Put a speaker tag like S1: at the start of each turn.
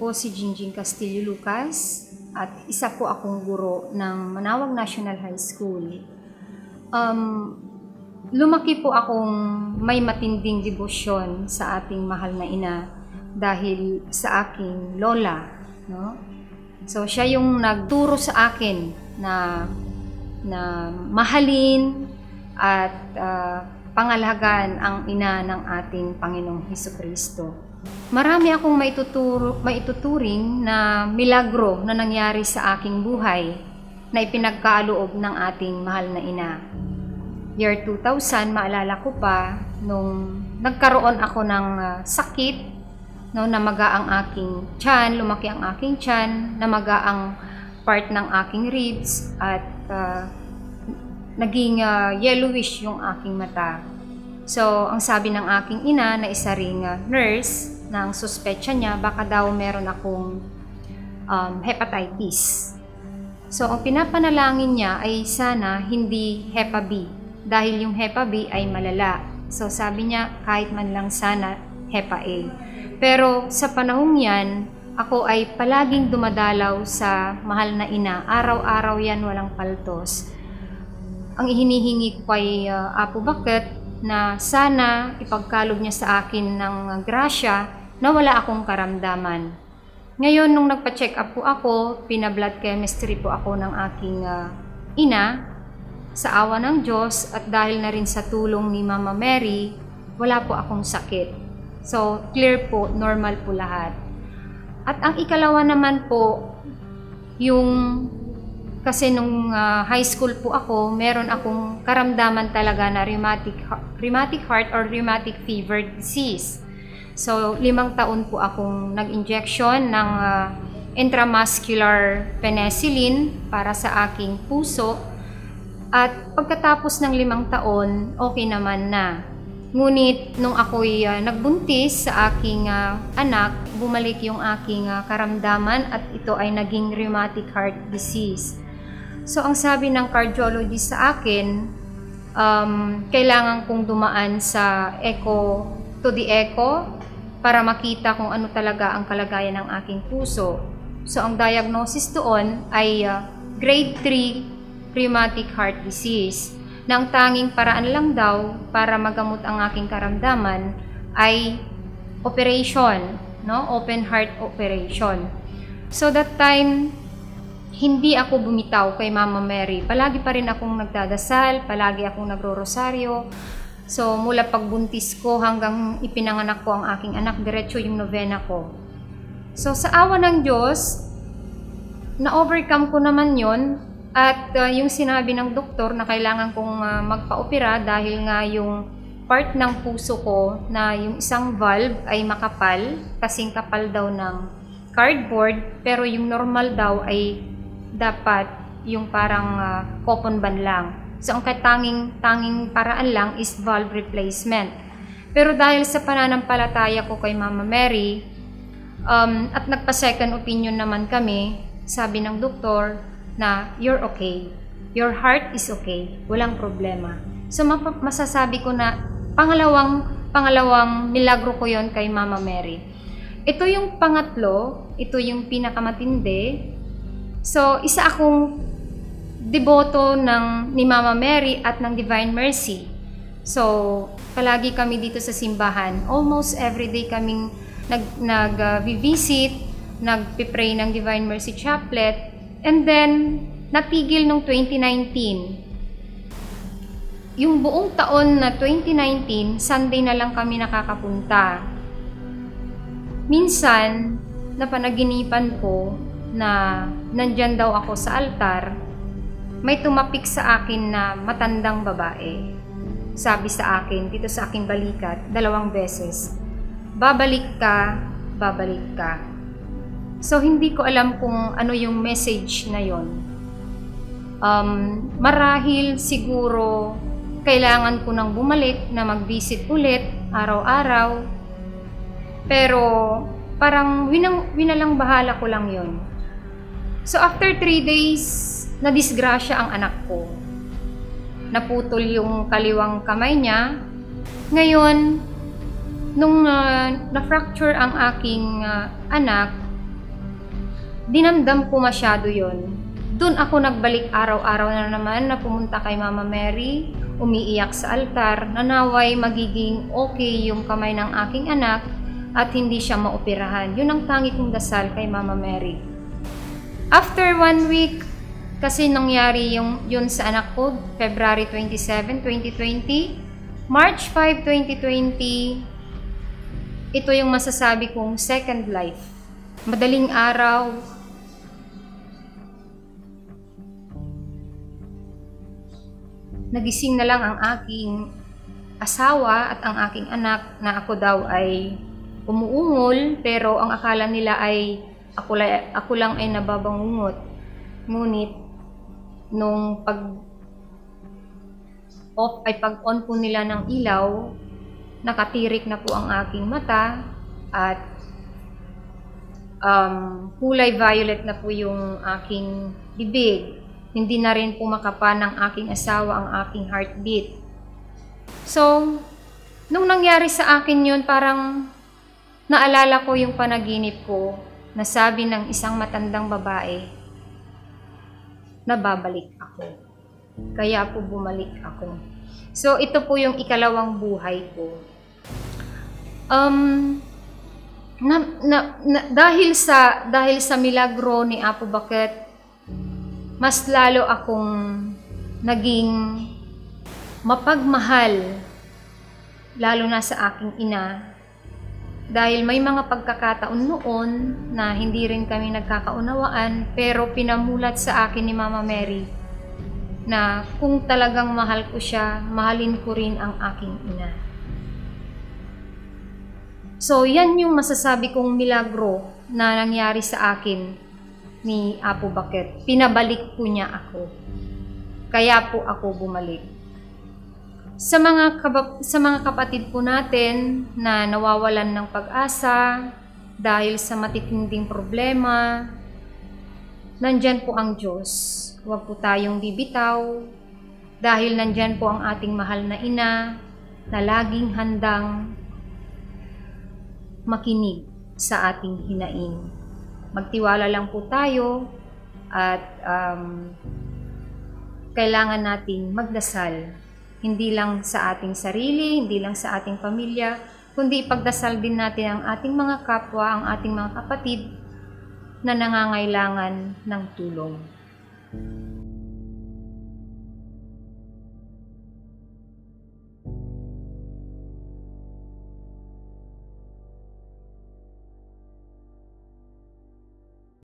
S1: po si Jingjing Castillo Lucas at isa po akong guro ng Manaoag National High School. Lumaki po akong may matinding debosyon sa ating mahal na ina dahil sa aking lola. No? So siya yung nagturo sa akin na mahalin at pangalagaan ang ina ng ating Panginoong Hesukristo. Marami akong maituturing na milagro na nangyari sa aking buhay na ipinagkaloob ng ating mahal na ina. Year 2000, maalala ko pa, nung nagkaroon ako ng sakit, no, namaga ang aking tiyan, lumaki ang aking tiyan, namaga ang part ng aking ribs at naging yellowish yung aking mata. So, ang sabi ng aking ina na isa ring nurse, na ang suspetsya niya, baka daw meron akong hepatitis. So, ang pinapanalangin niya ay sana hindi Hepa B, dahil yung Hepa B ay malala. So, sabi niya kahit man lang sana Hepa A. Pero sa panahong yan, ako ay palaging dumadalaw sa mahal na ina. Araw-araw yan, walang paltos. Ang hinihingi ko kay Apo Bakit na sana ipagkaloob niya sa akin ng grasya na wala akong karamdaman. Ngayon, nung nagpa-check up po ako, pina-blood chemistry po ako ng aking ina, sa awa ng Diyos at dahil na rin sa tulong ni Mama Mary, wala po akong sakit. So, clear po, normal po lahat. At ang ikalawa naman po, kasi nung high school po ako, meron akong karamdaman talaga na rheumatic heart or rheumatic fever disease. So, 5 taon po akong nag-injection ng intramuscular penicillin para sa aking puso. At pagkatapos ng 5 taon, okay naman na. Ngunit nung ako'y nagbuntis sa aking anak, bumalik yung aking karamdaman at ito ay naging rheumatic heart disease. So, ang sabi ng cardiologist sa akin, kailangan kong dumaan sa echo para makita kung ano talaga ang kalagayan ng aking puso. So, ang diagnosis doon ay grade 3 rheumatic heart disease. Na ang tanging paraan lang daw para magamot ang aking karamdaman ay operation, no? Open heart operation. So, that time, hindi ako bumitaw kay Mama Mary. Palagi pa rin akong nagdadasal, palagi akong nagro-rosaryo. So, mula pagbuntis ko hanggang ipinanganak ko ang aking anak, diretso yung novena ko. So, sa awa ng Diyos, na-overcome ko naman yon at yung sinabi ng doktor na kailangan kong magpa-opera dahil nga yung part ng puso ko na yung isang valve ay makapal, kasing kapal daw ng cardboard, pero yung normal daw ay dapat yung parang coupon ban lang. So, ang tanging paraan lang is valve replacement. Pero dahil sa pananampalataya ko kay Mama Mary, at nagpa-second opinion naman kami, sabi ng doktor na you're okay. Your heart is okay. Walang problema. So, masasabi ko na pangalawang milagro ko yon kay Mama Mary. Ito yung pangatlo, ito yung pinakamatindi. So, isa akong deboto ni Mama Mary at ng Divine Mercy. So, palagi kami dito sa simbahan. Almost everyday kaming nag-visit, nagpipray ng Divine Mercy Chaplet. And then, natigil nung 2019. Yung buong taon na 2019, Sunday na lang kami nakakapunta. Minsan, napanaginipan ko na nandyan daw ako sa altar, may tumapik sa akin na matandang babae. Sabi sa akin, dito sa aking balikat, 2 beses, babalik ka, babalik ka. So, hindi ko alam kung ano yung message na yon. Marahil siguro kailangan ko nang bumalik na mag-visit ulit araw-araw. Pero parang winalang bahala ko lang yon. So, after 3 days, nadisgrasya ang anak ko. Naputol yung kaliwang kamay niya. Ngayon, nung na-fracture ang aking anak, dinamdam ko masyado yon. Doon ako nagbalik araw-araw na naman na pumunta kay Mama Mary, umiiyak sa altar, na naway magiging okay yung kamay ng aking anak at hindi siya maoperahan. Yun ang tangi kong dasal kay Mama Mary. After 1 week, kasi nangyari yun sa anak ko, February 27, 2020, March 5, 2020, ito yung masasabi kong second life. Madaling araw, nagising na lang ang aking asawa at ang aking anak na ako daw ay umuungol, pero ang akala nila ay ako lang ay nababangungot. Ngunit nung pag-on po nila ng ilaw, nakatirik na po ang aking mata at kulay violet na po yung aking bibig. Hindi na rin po makapa ng aking asawa ang aking heartbeat. So, nung nangyari sa akin yun, parang naalala ko yung panaginip ko na sabi ng isang matandang babae na babalik ako. Kaya po bumalik ako. So, ito po yung ikalawang buhay ko. Dahil sa milagro ni Apo Baket, mas lalo akong naging mapagmahal, lalo na sa aking ina. Dahil may mga pagkakataon noon na hindi rin kami nagkakaunawaan, pero pinamulat sa akin ni Mama Mary na kung talagang mahal ko siya, mahalin ko rin ang aking ina. So, yan yung masasabi kong milagro na nangyari sa akin ni Apo Baket. Pinabalik po niya ako. Kaya po ako bumalik. Sa mga kapatid po natin na nawawalan ng pag-asa dahil sa matitinding problema, nandyan po ang Diyos. Huwag po tayong bibitaw dahil nandyan po ang ating mahal na ina na laging handang makinig sa ating hinaing. Magtiwala lang po tayo at kailangan nating magdasal. Hindi lang sa ating sarili, hindi lang sa ating pamilya, kundi ipagdasal din natin ang ating mga kapwa, ang ating mga kapatid na nangangailangan ng tulong.